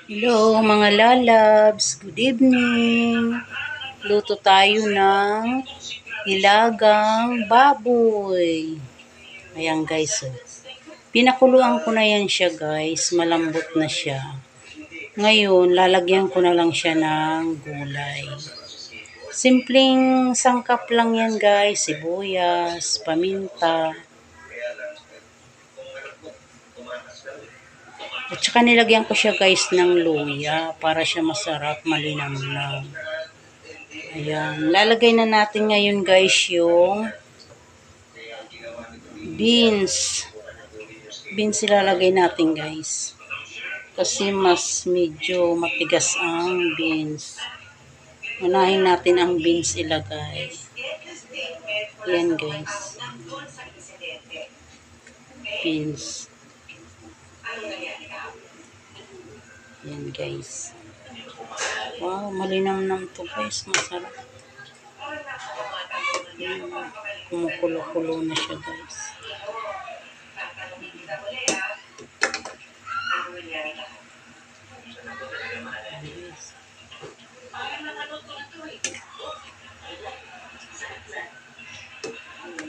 Hello mga lalabs, good evening. Luto tayo ng hilagang baboy. Ayan guys, oh. Pinakuluan ko na yan siya guys, malambot na siya. Ngayon, lalagyan ko na lang siya ng gulay. Simpleng sangkap lang yan guys, sibuyas, paminta. At saka nilagyan ko siya guys ng luya para siya masarap, malinamnam. Ayan, lalagay na natin ngayon guys yung beans. Beans ilalagay natin guys. Kasi mas medyo matigas ang beans. Unahin natin ang beans ilagay. Ayan guys. Beans. Ayan guys. Wow, malinamnam to guys. Masarap. Kumukulo-kulo na siya guys.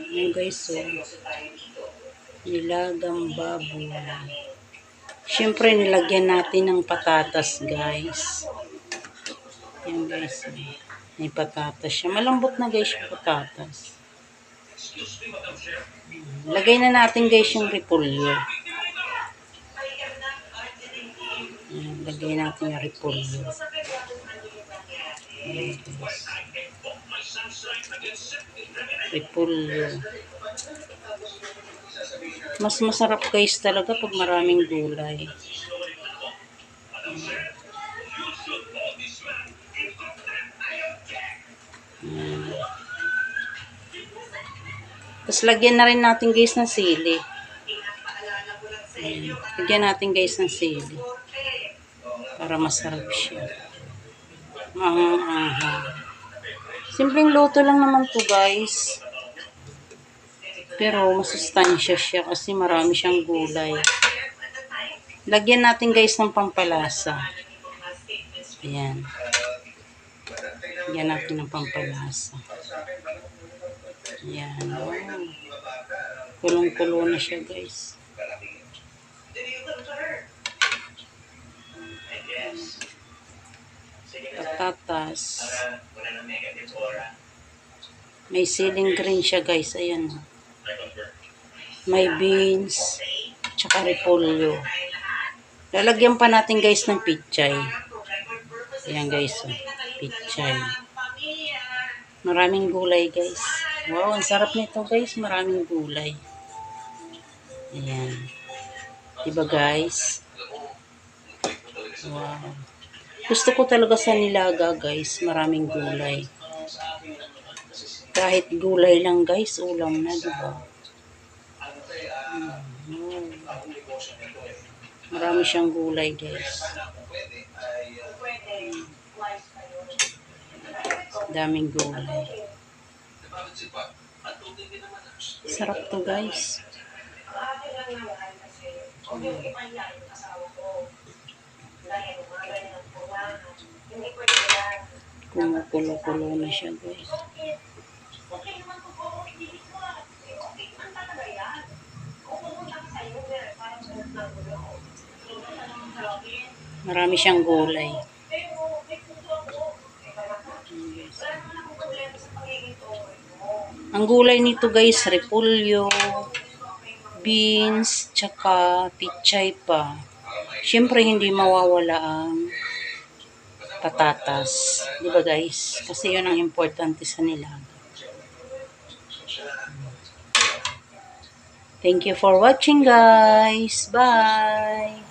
Ayan guys, so nilagang baboy. Siyempre nilagyan natin ng patatas guys. Ayan guys, may patatas siya. Malambot na guys yung patatas. Lagay na natin guys yung repolyo. Ayan, lagay natin yung repolyo. Ayan guys. Repolyo. Mas masarap guys talaga pag maraming gulay. Tapos lagyan na rin natin guys ng sili. Lagyan natin guys ng sili. Para masarap siya. Simpleng luto lang naman to guys. Pero masustansya siya kasi marami siyang gulay. Lagyan natin guys ng pampalasa. Ayan. Lagyan natin ng pampalasa. Ayan. Oh. Kulong-kulo na siya guys. Patatas. May siling green siya guys. Ayan. May beans. Tsaka repolyo. Lalagyan pa natin guys ng pichay. Ayan guys. Oh. Pichay. Maraming gulay guys. Wow, ang sarap nito guys. Maraming gulay. Ayan. Diba guys? Wow. Gusto ko talaga sa nilaga guys. Maraming gulay. Kahit gulay lang guys. Ulam na diba? Marami siyang gulay guys. Daming gulay. Sarap to guys. Kumukulo-kulo na siya guys. Marami siyang gulay. Ang gulay nito guys, repolyo, beans, tsaka pichay pa. Siyempre hindi mawawala ang patatas. Diba guys? Kasi yun ang importante sa nilaga. Thank you for watching guys. Bye!